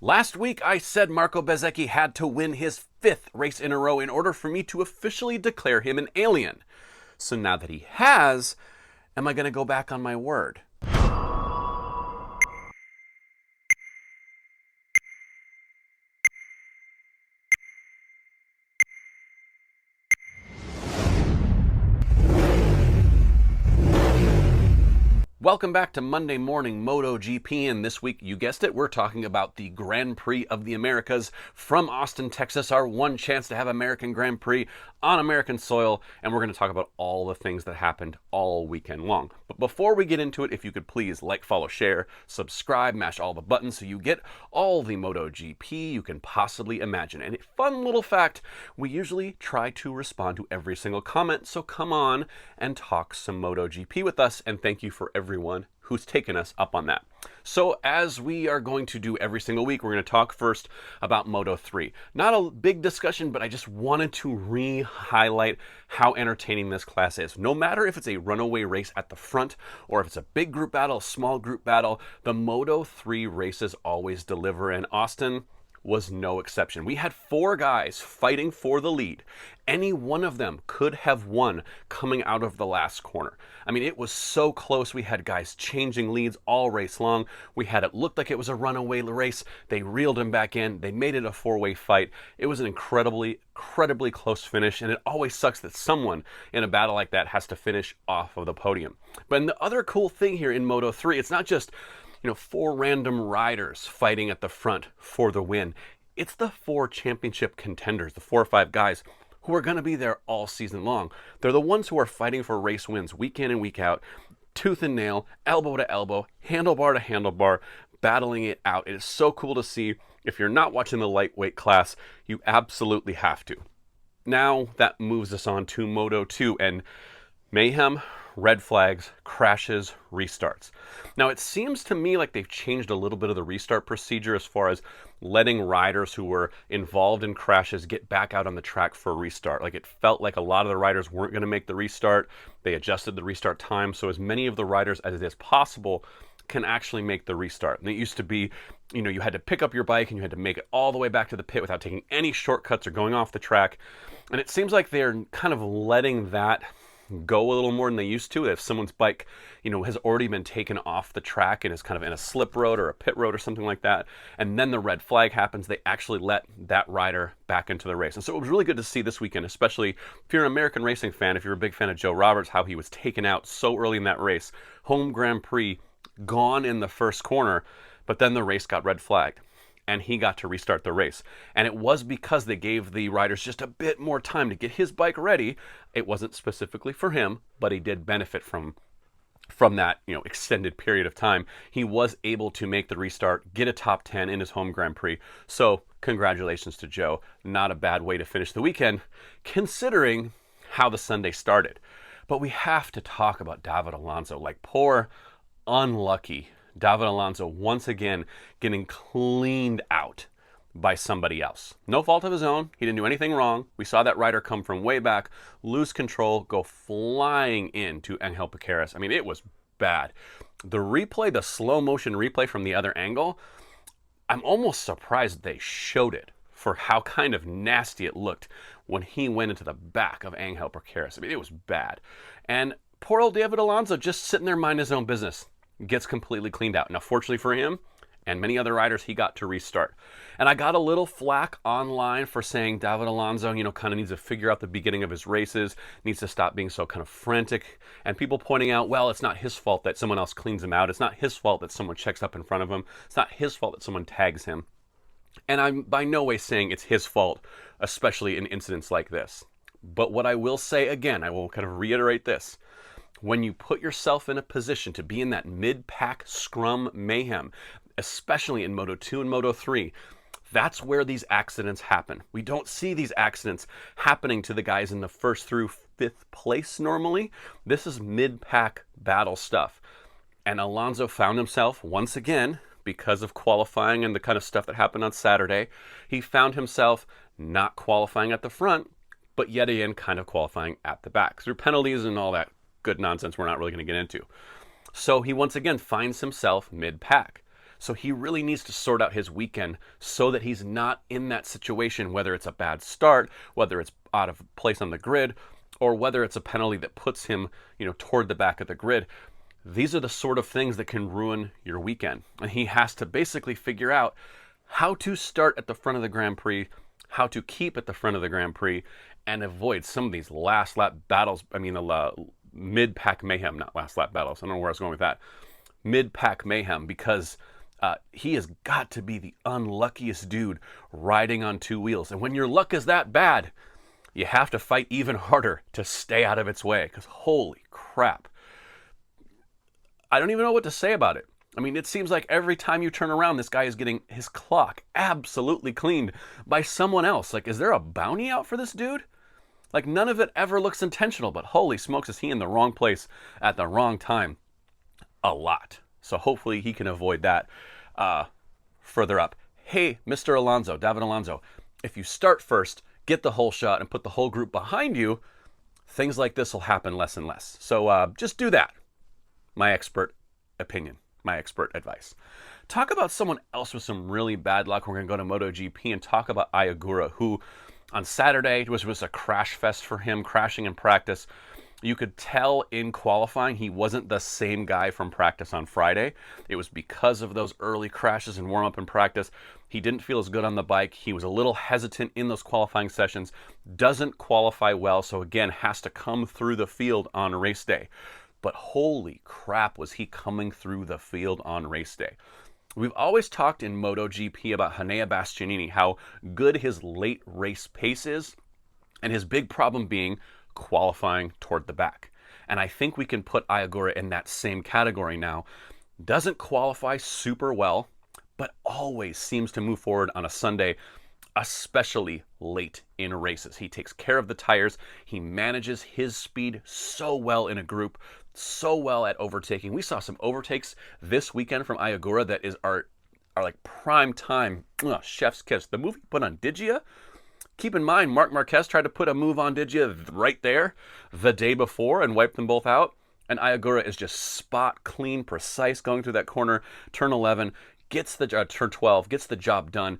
Last week, I said Marco Bezzecchi had to win his fifth race in a row in order for me to officially declare him an alien. So now that he has, am I going to go back on my word? Welcome back to Monday Morning MotoGP, and this week, you guessed it, we're talking about the Grand Prix of the Americas from Austin, Texas, our one chance to have American Grand Prix on American soil, and we're going to talk about all the things that happened all weekend long. But before we get into it, if you could please like, follow, share, subscribe, mash all the buttons so you get all the MotoGP you can possibly imagine. And a fun little fact, we usually try to respond to every single comment, so come on and talk some MotoGP with us, and thank you for everyone who's taken us up on that. So as we are going to do every single week, we're going to talk first about Moto 3. Not a big discussion, but I just wanted to re-highlight how entertaining this class is. No matter if it's a runaway race at the front or if it's a big group battle, a small group battle, the Moto 3 races always deliver, and Austin was no exception. We had four guys fighting for the lead. Any one of them could have won coming out of the last corner. I mean, it was so close. We had guys changing leads all race long. We had it looked like it was a runaway race. They reeled him back in. They made it a four-way fight. It was an incredibly close finish, and it always sucks that someone in a battle like that has to finish off of the podium. But the other cool thing here in Moto 3, it's not just four random riders fighting at the front for the win. It's the four championship contenders, the 4 or 5 guys who are going to be there all season long. They're the ones who are fighting for race wins week in and week out, tooth and nail, elbow to elbow, handlebar to handlebar, battling it out. It is so cool to see. If you're not watching the lightweight class, you absolutely have to. Now that moves us on to Moto 2 and mayhem, red flags, crashes, restarts. Now, it seems to me like they've changed a little bit of the restart procedure as far as letting riders who were involved in crashes get back out on the track for a restart. Like, it felt like a lot of the riders weren't going to make the restart. They adjusted the restart time, so as many of the riders as it is possible can actually make the restart. And it used to be, you had to pick up your bike and you had to make it all the way back to the pit without taking any shortcuts or going off the track. And it seems like they're kind of letting that go a little more than they used to. If someone's bike, has already been taken off the track and is kind of in a slip road or a pit road or something like that, and then the red flag happens, they actually let that rider back into the race. And so it was really good to see this weekend, especially if you're an American racing fan, if you're a big fan of Joe Roberts, how he was taken out so early in that race. Home Grand Prix, gone in the first corner, but then the race got red flagged and he got to restart the race. And it was because they gave the riders just a bit more time to get his bike ready. It wasn't specifically for him, but he did benefit from that, extended period of time. He was able to make the restart, get a top 10 in his home Grand Prix. So congratulations to Joe. Not a bad way to finish the weekend, considering how the Sunday started. But we have to talk about David Alonso. Like, poor, unlucky David Alonso once again getting cleaned out by somebody else. No fault of his own. He didn't do anything wrong. We saw that rider come from way back, lose control, go flying into Angel Piqueras. I mean, it was bad. The replay, the slow motion replay from the other angle, I'm almost surprised they showed it for how kind of nasty it looked when he went into the back of Angel Piqueras. I mean, it was bad. And poor old David Alonso just sitting there minding his own business. Gets completely cleaned out. Now, fortunately for him and many other riders, he got to restart. And I got a little flack online for saying David Alonso, kind of needs to figure out the beginning of his races, needs to stop being so kind of frantic. And people pointing out, well, it's not his fault that someone else cleans him out. It's not his fault that someone checks up in front of him. It's not his fault that someone tags him. And I'm by no way saying it's his fault, especially in incidents like this. But what I will say again, I will kind of reiterate this. When you put yourself in a position to be in that mid-pack scrum mayhem, especially in Moto 2 and Moto 3, that's where these accidents happen. We don't see these accidents happening to the guys in the first through fifth place normally. This is mid-pack battle stuff. And Alonso found himself, once again, because of qualifying and the kind of stuff that happened on Saturday, he found himself not qualifying at the front, but yet again kind of qualifying at the back through penalties and all that good nonsense we're not really going to get into. So he once again finds himself mid-pack. So he really needs to sort out his weekend so that he's not in that situation, whether it's a bad start, whether it's out of place on the grid, or whether it's a penalty that puts him, toward the back of the grid. These are the sort of things that can ruin your weekend. And he has to basically figure out how to start at the front of the Grand Prix, how to keep at the front of the Grand Prix, and avoid some of these last lap battles. Mid-pack mayhem, not last lap battles. I don't know where I was going with that. Mid-pack mayhem, because he has got to be the unluckiest dude riding on two wheels. And when your luck is that bad, you have to fight even harder to stay out of its way, because holy crap. I don't even know what to say about it. I mean, it seems like every time you turn around, this guy is getting his clock absolutely cleaned by someone else. Like, is there a bounty out for this dude? Like, none of it ever looks intentional, but holy smokes, is he in the wrong place at the wrong time a lot. So hopefully he can avoid that further up. Hey, Mr. Alonso, David Alonso, if you start first, get the whole shot, and put the whole group behind you, things like this will happen less and less. So just do that. My expert opinion, my expert advice. Talk about someone else with some really bad luck. We're going to go to MotoGP and talk about Ayagura, who on Saturday was a crash fest for him, crashing in practice. You could tell in qualifying he wasn't the same guy from practice on Friday. It was because of those early crashes and warm-up in practice. He didn't feel as good on the bike. He was a little hesitant in those qualifying sessions. Doesn't qualify well, so again, has to come through the field on race day. But holy crap, was he coming through the field on race day. We've always talked in MotoGP about Hanea Bastianini, how good his late race pace is, and his big problem being qualifying toward the back. And I think we can put Ayagura in that same category now. Doesn't qualify super well, but always seems to move forward on a Sunday, especially late in races. He takes care of the tires. He manages his speed so well in a group, so well at overtaking. We saw some overtakes this weekend from Ayagura that are like prime time, chef's kiss. The move he put on Diggia. Keep in mind, Marc Marquez tried to put a move on Diggia right there the day before and wiped them both out. And Ayagura is just spot clean, precise, going through that corner, turn 11, turn 12, gets the job done.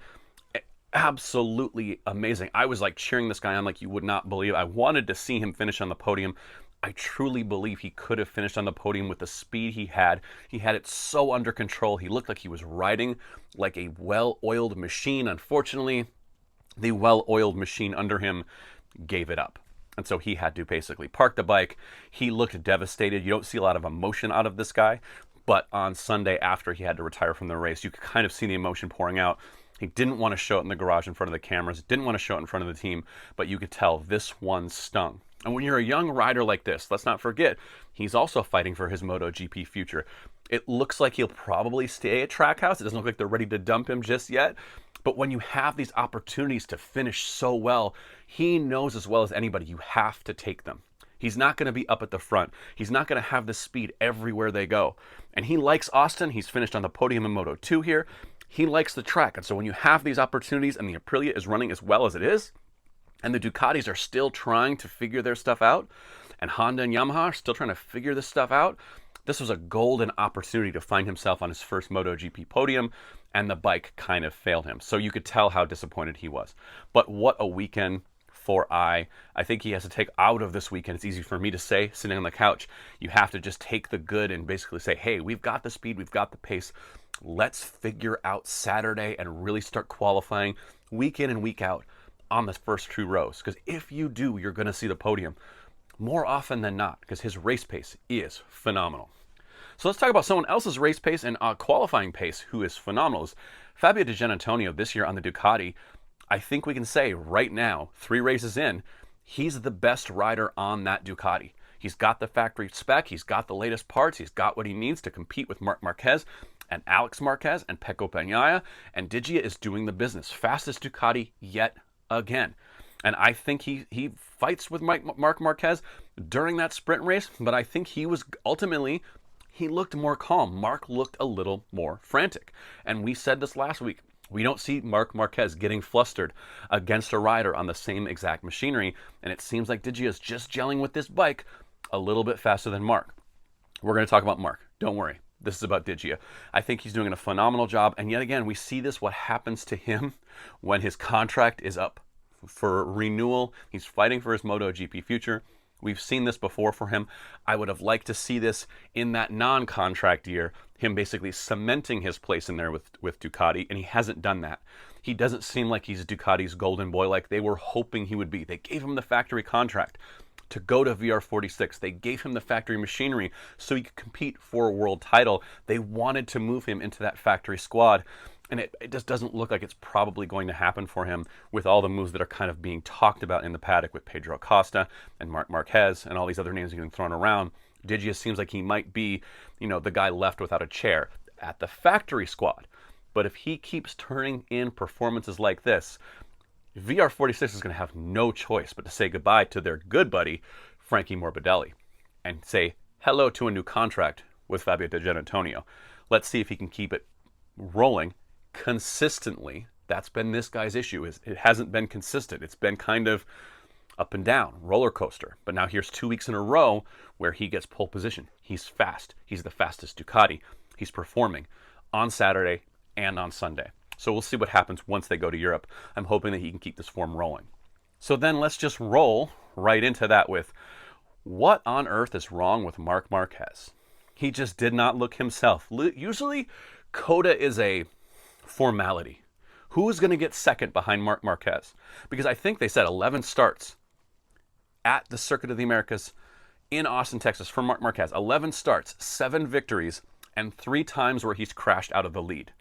Absolutely amazing. I was like cheering this guy on like you would not believe. I wanted to see him finish on the podium. I truly believe he could have finished on the podium with the speed he had. He had it so under control. He looked like he was riding like a well-oiled machine. Unfortunately, the well-oiled machine under him gave it up. And so he had to basically park the bike. He looked devastated. You don't see a lot of emotion out of this guy. But on Sunday, after he had to retire from the race, you could kind of see the emotion pouring out. He didn't want to show it in the garage in front of the cameras. Didn't want to show it in front of the team. But you could tell this one stung. And when you're a young rider like this, let's not forget, he's also fighting for his MotoGP future. It looks like he'll probably stay at Trackhouse. It doesn't look like they're ready to dump him just yet. But when you have these opportunities to finish so well, he knows as well as anybody you have to take them. He's not going to be up at the front. He's not going to have the speed everywhere they go. And he likes Austin. He's finished on the podium in Moto2 here. He likes the track. And so when you have these opportunities and the Aprilia is running as well as it is, and the Ducatis are still trying to figure their stuff out, and Honda and Yamaha are still trying to figure this stuff out, this was a golden opportunity to find himself on his first MotoGP podium, and the bike kind of failed him. So you could tell how disappointed he was. But what a weekend for I think he has to take out of this weekend. It's easy for me to say, sitting on the couch. You have to just take the good and basically say, hey, we've got the speed, we've got the pace. Let's figure out Saturday and really start qualifying week in and week out on the first two rows. Because if you do, you're going to see the podium more often than not, because his race pace is phenomenal. So let's talk about someone else's race pace and qualifying pace who is phenomenal. Is Fabio Di Giannantonio this year on the Ducati. I think we can say right now, 3 races in, he's the best rider on that Ducati. He's got the factory spec, he's got the latest parts, he's got what he needs to compete with Marc Marquez and Alex Marquez and Pecco Bagnaia, and Diggia is doing the business. Fastest Ducati yet again. And I think he fights with Marc Marquez during that sprint race, but I think he looked more calm. Marc looked a little more frantic. And we said this last week. We don't see Marc Marquez getting flustered against a rider on the same exact machinery. And it seems like Diggia is just gelling with this bike a little bit faster than Marc. We're going to talk about Marc. Don't worry. This is about Diggia. I think he's doing a phenomenal job. And yet again, we see this, what happens to him when his contract is up for renewal. He's fighting for his MotoGP future. We've seen this before for him. I would have liked to see this in that non-contract year, him basically cementing his place in there with Ducati, and he hasn't done that. He doesn't seem like he's Ducati's golden boy like they were hoping he would be. They gave him the factory contract to go to VR46. They gave him the factory machinery so he could compete for a world title. They wanted to move him into that factory squad. And it just doesn't look like it's probably going to happen for him with all the moves that are kind of being talked about in the paddock with Pedro Acosta and Marc Marquez and all these other names getting thrown around. Diggia seems like he might be, the guy left without a chair at the factory squad. But if he keeps turning in performances like this, VR46 is going to have no choice but to say goodbye to their good buddy, Frankie Morbidelli, and say hello to a new contract with Fabio Di Giannantonio. Let's see if he can keep it rolling consistently. That's been this guy's issue, is it hasn't been consistent. It's been kind of up and down, roller coaster. But now here's 2 weeks in a row where he gets pole position. He's fast. He's the fastest Ducati. He's performing on Saturday and on Sunday. So we'll see what happens once they go to Europe. I'm hoping that he can keep this form rolling. So then let's just roll right into that with what on earth is wrong with Marc Marquez? He just did not look himself. Usually, COTA is a formality. Who is going to get second behind Marc Marquez? Because I think they said 11 starts at the Circuit of the Americas in Austin, Texas for Marc Marquez. 11 starts, 7 victories, and 3 times where he's crashed out of the lead.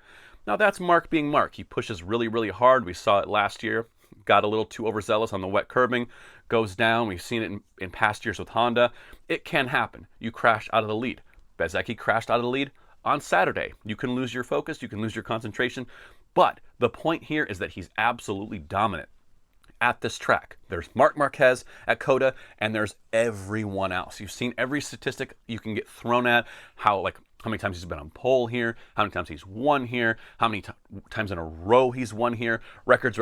Now that's Marc being Marc. He pushes really, really hard. We saw it last year. Got a little too overzealous on the wet curbing. Goes down. We've seen it in past years with Honda. It can happen. You crash out of the lead. Bezzecchi crashed out of the lead on Saturday. You can lose your focus. You can lose your concentration. But the point here is that he's absolutely dominant at this track. There's Marc Marquez at COTA, and there's everyone else. You've seen every statistic you can get thrown at, how many times he's been on pole here, how many times he's won here, how many times in a row he's won here. Records.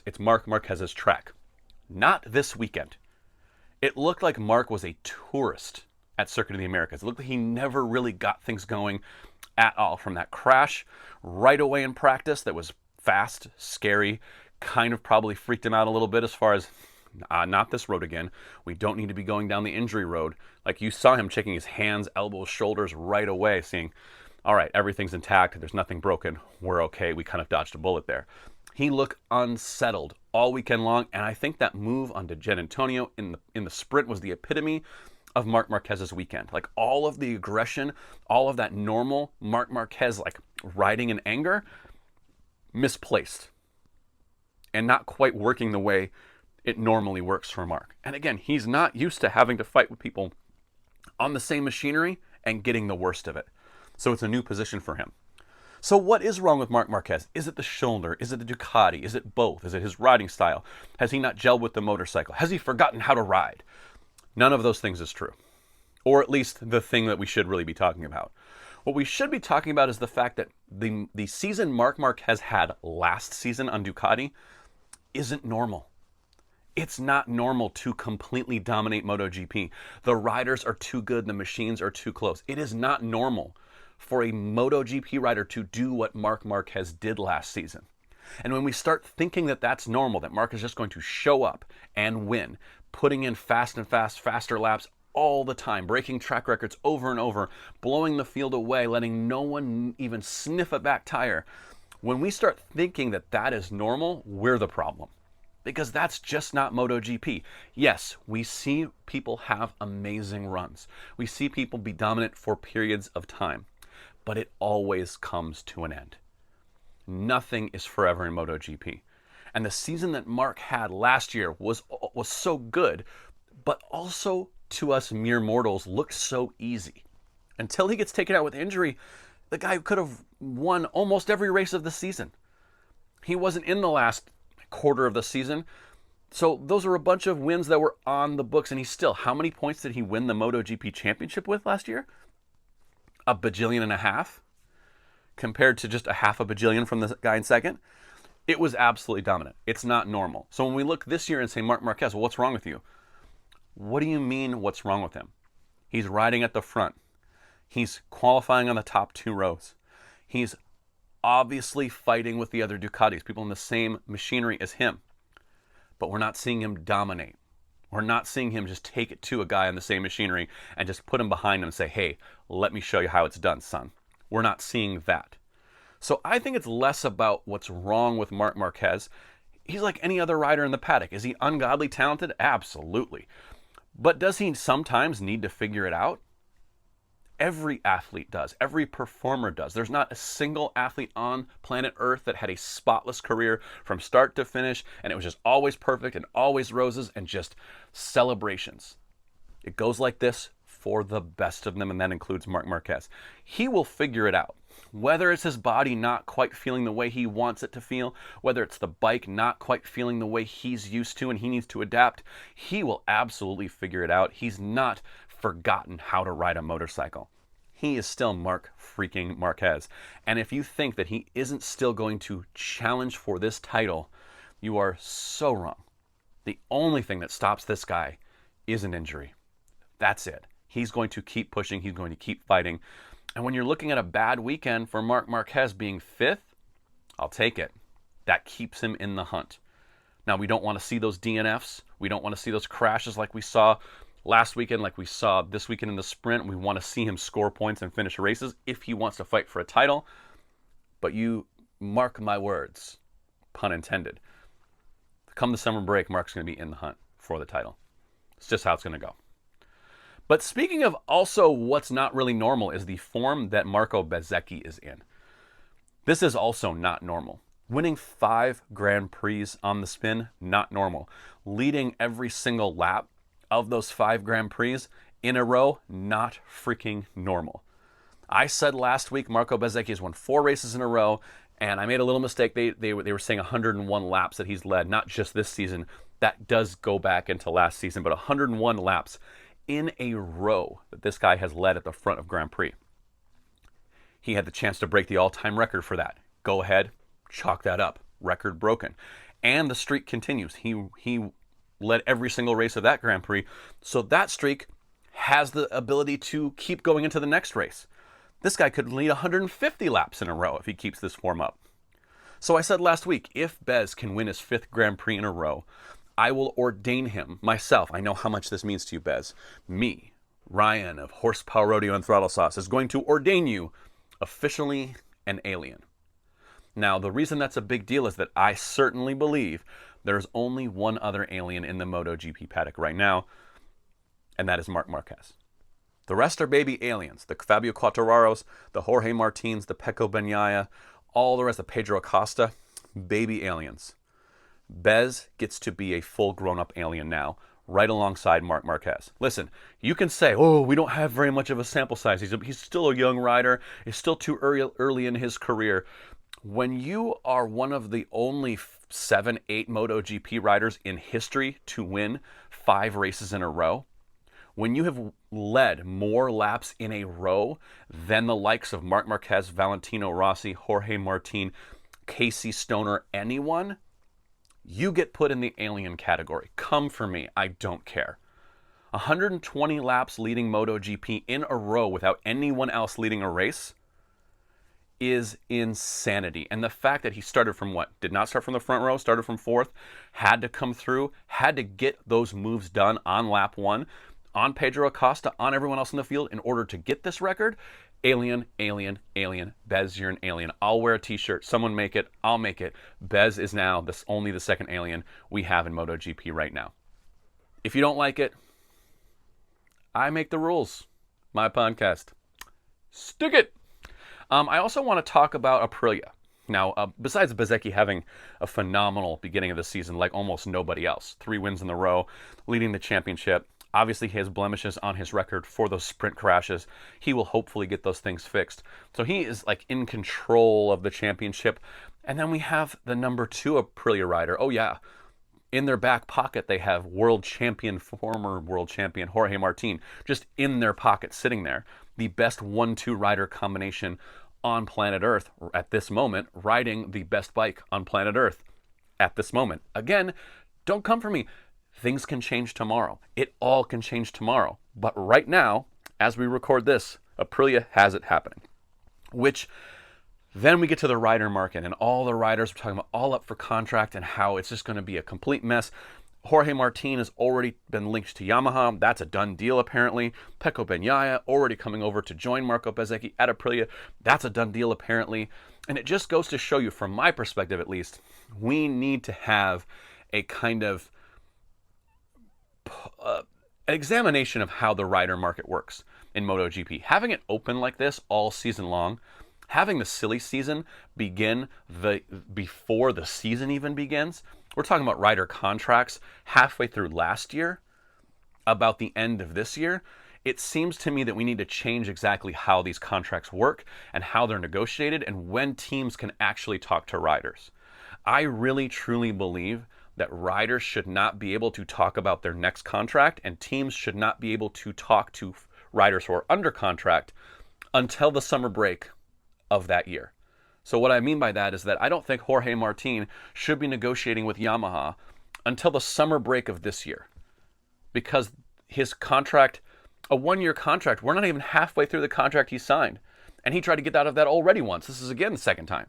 It's Marc Marquez's track. Not this weekend. It looked like Marc was a tourist at Circuit of the Americas. It looked like he never really got things going at all. From that crash right away in practice that was fast, scary, kind of probably freaked him out a little bit as far as not this road again. We don't need to be going down the injury road. Like, you saw him checking his hands, elbows, shoulders right away, seeing, all right, everything's intact. There's nothing broken. We're okay. We kind of dodged a bullet there. He looked unsettled all weekend long, and I think that move on Di Giannantonio in the sprint was the epitome of Marc Marquez's weekend. Like, all of the aggression, all of that normal Marc Marquez, like, riding in anger, misplaced and not quite working the way it normally works for Marc. And again, he's not used to having to fight with people on the same machinery and getting the worst of it. So it's a new position for him. So what is wrong with Marc Marquez? Is it the shoulder? Is it the Ducati? Is it both? Is it his riding style? Has he not gelled with the motorcycle? Has he forgotten how to ride? None of those things is true. Or at least the thing that we should really be talking about. What we should be talking about is the fact that the season Marc Marquez had last season on Ducati isn't normal. It's not normal to completely dominate MotoGP. The riders are too good. The machines are too close. It is not normal for a MotoGP rider to do what Marc Marquez did last season. And when we start thinking that that's normal, that Marc is just going to show up and win, putting in faster laps all the time, breaking track records over and over, blowing the field away, letting no one even sniff a back tire. When we start thinking that that is normal, we're the problem. Because that's just not MotoGP. Yes, we see people have amazing runs. We see people be dominant for periods of time. But it always comes to an end. Nothing is forever in MotoGP. And the season that Marc had last year was so good, but also to us mere mortals looked so easy. Until he gets taken out with injury, the guy could have won almost every race of the season. He wasn't in the last quarter of the season. So those are a bunch of wins that were on the books, and he's still, how many points did he win the MotoGP championship with last year? 1.5 bajillion, compared to just 0.5 bajillion from the guy in second. It was absolutely dominant. It's not normal. So when we look this year and say, Marc Marquez, well, what's wrong with you? What do you mean what's wrong with him? He's riding at the front. He's qualifying on the top 2 rows. He's obviously fighting with the other Ducatis, people in the same machinery as him. But we're not seeing him dominate. We're not seeing him just take it to a guy on the same machinery and just put him behind him and say, hey, let me show you how it's done, son. We're not seeing that. So I think it's less about what's wrong with Marc Marquez. He's like any other rider in the paddock. Is he ungodly talented? Absolutely. But does he sometimes need to figure it out? Every athlete does. Every performer does. There's not a single athlete on planet Earth that had a spotless career from start to finish, and it was just always perfect and always roses and just celebrations. It goes like this for the best of them, and that includes Marc Marquez. He will figure it out. Whether it's his body not quite feeling the way he wants it to feel, whether it's the bike not quite feeling the way he's used to and he needs to adapt, he will absolutely figure it out. He's not forgotten how to ride a motorcycle. He is still Marc freaking Marquez. And if you think that he isn't still going to challenge for this title, you are so wrong. The only thing that stops this guy is an injury. That's it. He's going to keep pushing. He's going to keep fighting. And when you're looking at a bad weekend for Marc Marquez being 5th, I'll take it. That keeps him in the hunt. Now, we don't want to see those DNFs. We don't want to see those crashes like we saw last weekend, like we saw this weekend in the sprint. We want to see him score points and finish races if he wants to fight for a title. But you mark my words, pun intended. Come the summer break, Marc's going to be in the hunt for the title. It's just how it's going to go. But speaking of also what's not really normal is the form that Marco Bezzecchi is in. This is also not normal. Winning 5 Grand Prix on the spin, not normal. Leading every single lap of those 5 Grand Prix in a row, not freaking normal. I said last week Marco Bezzecchi has won 4 races in a row, and I made a little mistake. They were saying 101 laps that he's led, not just this season. That does go back into last season, but 101 laps in a row that this guy has led at the front of Grand Prix. He had the chance to break the all-time record for that. Go ahead, chalk that up. Record broken. And the streak continues. He led every single race of that Grand Prix, so that streak has the ability to keep going into the next race. This guy could lead 150 laps in a row if he keeps this form up. So I said last week, if Bez can win his 5th Grand Prix in a row, I will ordain him myself. I know how much this means to you, Bez. Me, Ryan of Horsepower Rodeo and Throttle Sauce, is going to ordain you officially an alien. Now, the reason that's a big deal is that I certainly believe there's only one other alien in the MotoGP paddock right now, and that is Marc Marquez. The rest are baby aliens. The Fabio Quartararos, the Jorge Martins, the Pecco Bagnaia, all the rest of Pedro Acosta, baby aliens. Bez gets to be a full grown-up alien now, right alongside Marc Marquez. Listen, you can say, oh, we don't have very much of a sample size. He's still a young rider. He's still too early in his career. When you are one of the only 7, 8 MotoGP riders in history to win 5 races in a row, when you have led more laps in a row than the likes of Marc Marquez, Valentino Rossi, Jorge Martin, Casey Stoner, anyone, you get put in the alien category. Come for me. I don't care. 120 laps leading MotoGP in a row without anyone else leading a race is insanity. And the fact that he started from what? Did not start from the front row, started from 4th, had to come through, had to get those moves done on lap 1, on Pedro Acosta, on everyone else in the field in order to get this record. Alien, alien, alien. Bez, you're an alien. I'll wear a t-shirt. Someone make it. I'll make it. Bez is now only the 2nd alien we have in MotoGP right now. If you don't like it, I make the rules. My podcast. Stick it! I also want to talk about Aprilia. Now, besides Bezzecchi having a phenomenal beginning of the season like almost nobody else, 3 wins in a row, leading the championship, obviously he has blemishes on his record for those sprint crashes. He will hopefully get those things fixed. So he is like in control of the championship. And then we have the number 2 Aprilia rider. Oh yeah, in their back pocket they have former world champion Jorge Martin, just in their pocket sitting there. The best 1-2 rider combination on planet Earth at this moment, riding the best bike on planet Earth at this moment. Again, don't come for me. Things can change tomorrow. It all can change tomorrow. But right now, as we record this, Aprilia has it happening. Which then we get to the rider market, and all the riders we're talking about all up for contract and how it's just going to be a complete mess. Jorge Martin has already been linked to Yamaha. That's a done deal, apparently. Pecco Bagnaia already coming over to join Marco Bezzecchi at Aprilia. That's a done deal, apparently. And it just goes to show you, from my perspective at least, we need to have a kind of an examination of how the rider market works in MotoGP. Having it open like this all season long, having the silly season begin before the season even begins. We're talking about rider contracts halfway through last year, about the end of this year. It seems to me that we need to change exactly how these contracts work and how they're negotiated and when teams can actually talk to riders. I really truly believe that riders should not be able to talk about their next contract, and teams should not be able to talk to riders who are under contract until the summer break of that year. So what I mean by that is that I don't think Jorge Martin should be negotiating with Yamaha until the summer break of this year, because his contract, a one-year contract, we're not even halfway through the contract he signed, and he tried to get out of that already once. This is again the second time.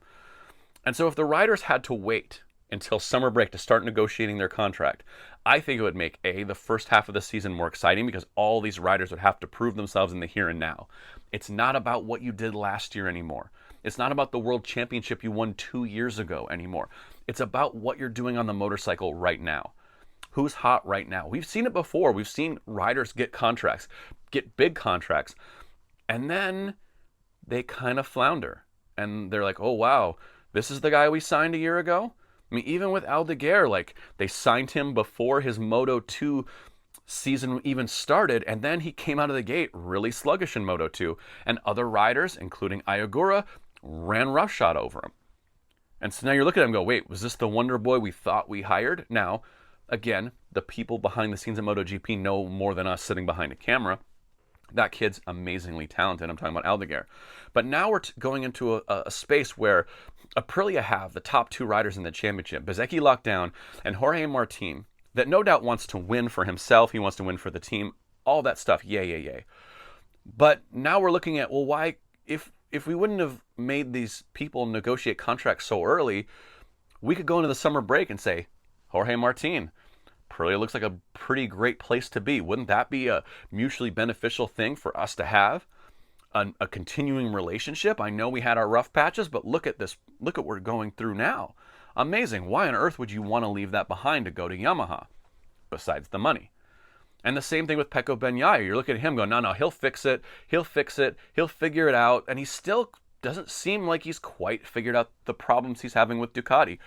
And so if the riders had to wait until summer break to start negotiating their contract, I think it would make the first half of the season more exciting, because all these riders would have to prove themselves in the here and now. It's not about what you did last year anymore. It's not about the world championship you won 2 years ago anymore. It's about what you're doing on the motorcycle right now. Who's hot right now? We've seen it before. We've seen riders get contracts, get big contracts, and then they kind of flounder. And they're like, oh, wow, this is the guy we signed a year ago? I mean, even with Aldeguer, like, they signed him before his Moto 2 season even started, and then he came out of the gate really sluggish in Moto 2. And other riders, including Ayagura, ran roughshod over him. And so now you're looking at him and go, wait, was this the wonder boy we thought we hired? Now, again, the people behind the scenes of MotoGP know more than us sitting behind a camera. That kid's amazingly talented. I'm talking about Aldeguer. But now we're going into a space where Aprilia have the top two riders in the championship, Bezzecchi locked down, and Jorge Martin, that no doubt wants to win for himself. He wants to win for the team. All that stuff, yay. But now we're looking at, well, why, if we wouldn't have made these people negotiate contracts so early, we could go into the summer break and say, Jorge Martin, Aprilia looks like a pretty great place to be. Wouldn't that be a mutually beneficial thing for us to have? A continuing relationship? I know we had our rough patches, but look at this. Look at what we're going through now. Amazing. Why on earth would you want to leave that behind to go to Yamaha? Besides the money. And the same thing with Pecco Bagnaia. You're looking at him going, no, he'll fix it. He'll figure it out. And he still doesn't seem like he's quite figured out the problems he's having with Ducati.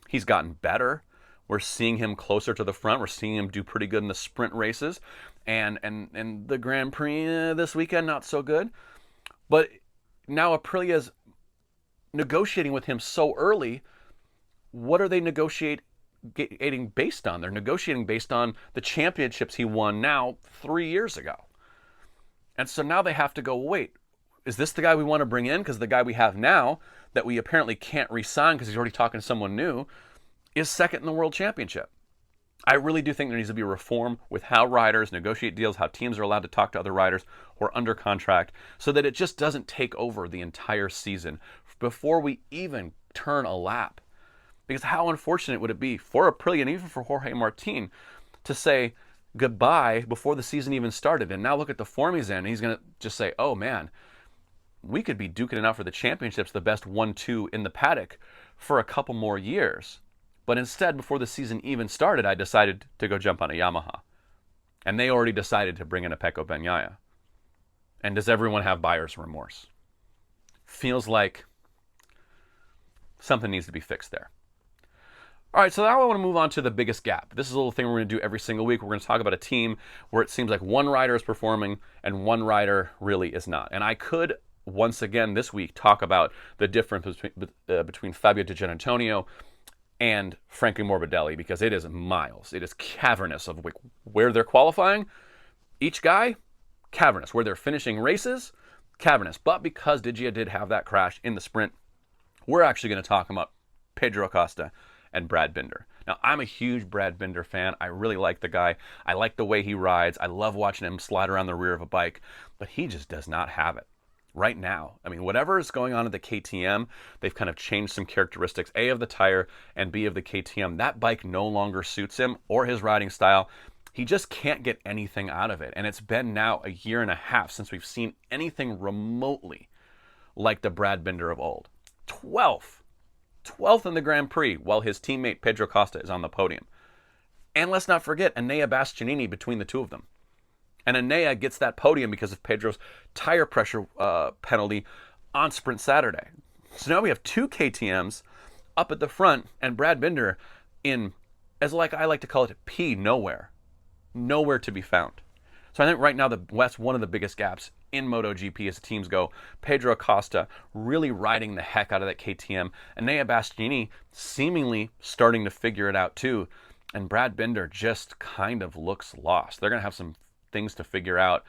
He's gotten better. We're seeing him closer to the front. We're seeing him do pretty good in the sprint races. And the Grand Prix this weekend, not so good. But now Aprilia's negotiating with him so early. What are they negotiating based on? They're negotiating based on the championships he won now 3 years ago. And so now they have to go, wait, is this the guy we want to bring in? Because the guy we have now that we apparently can't re-sign because he's already talking to someone new is second in the world championship. I really do think there needs to be a reform with how riders negotiate deals, how teams are allowed to talk to other riders who are under contract, so that it just doesn't take over the entire season before we even turn a lap. Because how unfortunate would it be for Aprilia and even for Jorge Martin to say goodbye before the season even started? And now look at the form he's in, and he's going to just say, oh man, we could be duking it out for the championships, the best 1-2 in the paddock for a couple more years. But instead, before the season even started, I decided to go jump on a Yamaha. And they already decided to bring in a Pecco Bagnaia. And does everyone have buyer's remorse? Feels like something needs to be fixed there. All right, so now I want to move on to the biggest gap. This is a little thing we're going to do every single week. We're going to talk about a team where it seems like one rider is performing and one rider really is not. And I could, once again this week, talk about the difference between Fabio Di Giannantonio and Frankie Morbidelli, because it is miles. It is cavernous of where they're qualifying. Each guy, cavernous. Where they're finishing races, cavernous. But because Diggia did have that crash in the sprint, we're actually going to talk about Pedro Acosta and Brad Binder. Now, I'm a huge Brad Binder fan. I really like the guy. I like the way he rides. I love watching him slide around the rear of a bike, but he just does not have it right now. I mean, whatever is going on at the KTM, they've kind of changed some characteristics, A, of the tire, and B, of the KTM. That bike no longer suits him or his riding style. He just can't get anything out of it. And it's been now a year and a half since we've seen anything remotely like the Brad Binder of old. 12th in the Grand Prix, while his teammate Pedro Costa is on the podium. And let's not forget Enea Bastianini between the two of them. And Enea gets that podium because of Pedro's tire pressure penalty on Sprint Saturday. So now we have two KTMs up at the front and Brad Binder in, as like I like to call it, P nowhere. Nowhere to be found. So I think right now that's one of the biggest gaps in MotoGP as the teams go. Pedro Acosta really riding the heck out of that KTM. Enea Bastianini seemingly starting to figure it out too. And Brad Binder just kind of looks lost. They're going to have some things to figure out.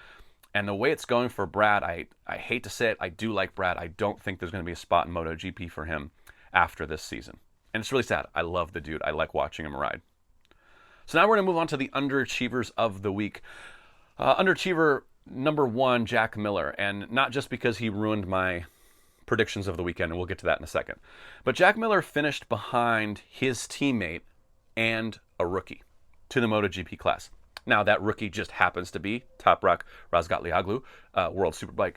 And the way it's going for Brad, I hate to say it, I do like Brad. I don't think there's going to be a spot in MotoGP for him after this season. And it's really sad. I love the dude. I like watching him ride. So now we're going to move on to the underachievers of the week. Underachiever number 1, Jack Miller. And not just because he ruined my predictions of the weekend, and we'll get to that in a second. But Jack Miller finished behind his teammate and a rookie to the MotoGP class. Now, that rookie just happens to be Toprak Razgatlioglu, World Superbike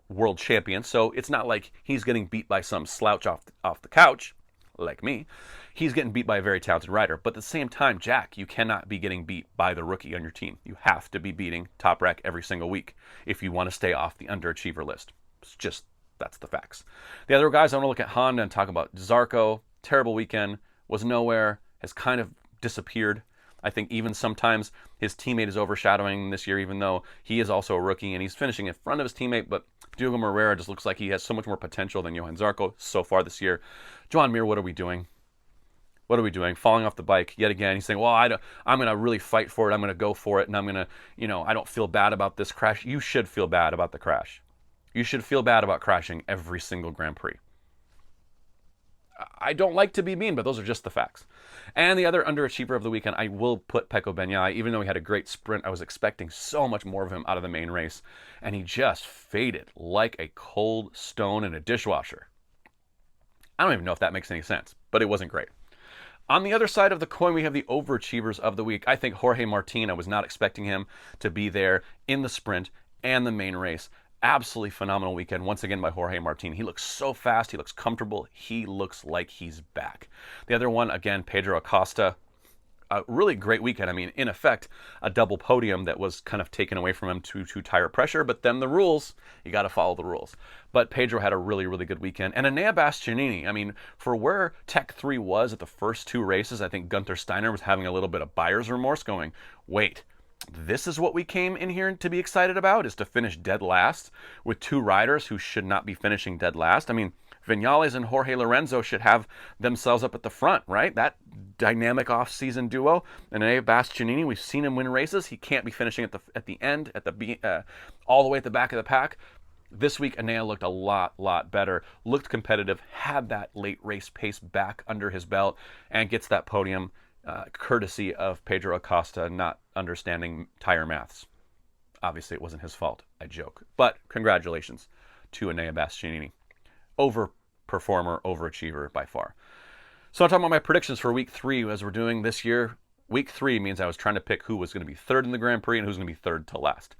World Champion. So it's not like he's getting beat by some slouch off the couch, like me. He's getting beat by a very talented rider. But at the same time, Jack, you cannot be getting beat by the rookie on your team. You have to be beating Toprak every single week if you want to stay off the underachiever list. It's just, that's the facts. The other guys, I want to look at Honda and talk about Zarco. Terrible weekend, was nowhere, has kind of disappeared. I think even sometimes his teammate is overshadowing him this year, even though he is also a rookie and he's finishing in front of his teammate. But Diogo Moreira just looks like he has so much more potential than Johan Zarco so far this year. Joan Mir, what are we doing? What are we doing? Falling off the bike yet again. He's saying, well, I'm going to really fight for it. I'm going to go for it. And I'm going to, I don't feel bad about this crash. You should feel bad about the crash. You should feel bad about crashing every single Grand Prix. I don't like to be mean, but those are just the facts. And the other underachiever of the weekend, I will put Pecco Bagnaia. Even though he had a great sprint, I was expecting so much more of him out of the main race. And he just faded like a cold stone in a dishwasher. I don't even know if that makes any sense, but it wasn't great. On the other side of the coin, we have the overachievers of the week. I think Jorge Martin, I was not expecting him to be there in the sprint and the main race. Absolutely phenomenal weekend once again by Jorge Martin. He looks so fast. He looks comfortable. He looks like he's back. The other one, again, Pedro Acosta. A really great weekend. I mean, in effect, a double podium that was kind of taken away from him to tire pressure. But then the rules, you got to follow the rules. But Pedro had a really, really good weekend. And Enea Bastianini, I mean, for where Tech 3 was at the first two races, I think Gunther Steiner was having a little bit of buyer's remorse going, wait, this is what we came in here to be excited about, is to finish dead last with two riders who should not be finishing dead last. I mean, Viñales and Jorge Lorenzo should have themselves up at the front, right? That dynamic off-season duo. And Enea Bastianini, we've seen him win races. He can't be finishing at the end, all the way at the back of the pack. This week, Enea looked a lot better, looked competitive, had that late race pace back under his belt, and gets that podium courtesy of Pedro Acosta not understanding tire maths. Obviously, it wasn't his fault. I joke. But congratulations to Enea Bastianini. Overperformer, overachiever by far. So I'm talking about my predictions for week 3 as we're doing this year. Week 3 means I was trying to pick who was going to be third in the Grand Prix and who's going to be third to last.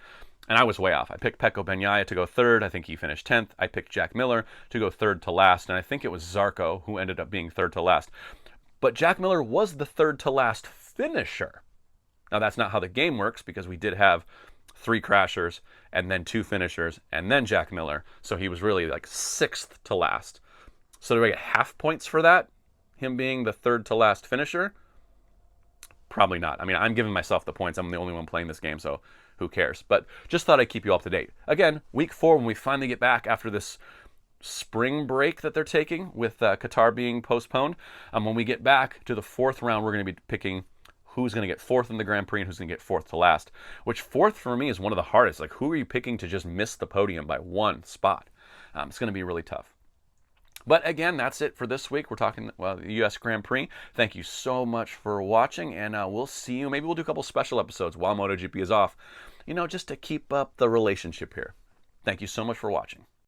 And I was way off. I picked Pecco Bagnaia to go third. I think he finished 10th. I picked Jack Miller to go third to last. And I think it was Zarco who ended up being third to last. But Jack Miller was the third to last finisher. Now, that's not how the game works because we did have 3 crashers and then 2 finishers and then Jack Miller. So he was really like 6th to last. So do I get half points for that? Him being the third to last finisher? Probably not. I mean, I'm giving myself the points. I'm the only one playing this game, so who cares? But just thought I'd keep you up to date. Again, week 4, when we finally get back after this spring break that they're taking with Qatar being postponed. When we get back to the 4th round, we're going to be picking who's going to get 4th in the Grand Prix and who's going to get 4th to last, which 4th for me is one of the hardest. Like, who are you picking to just miss the podium by 1 spot? It's going to be really tough. But again, that's it for this week. We're talking, well, the U.S. Grand Prix. Thank you so much for watching, and we'll see you. Maybe we'll do a couple special episodes while MotoGP is off, just to keep up the relationship here. Thank you so much for watching.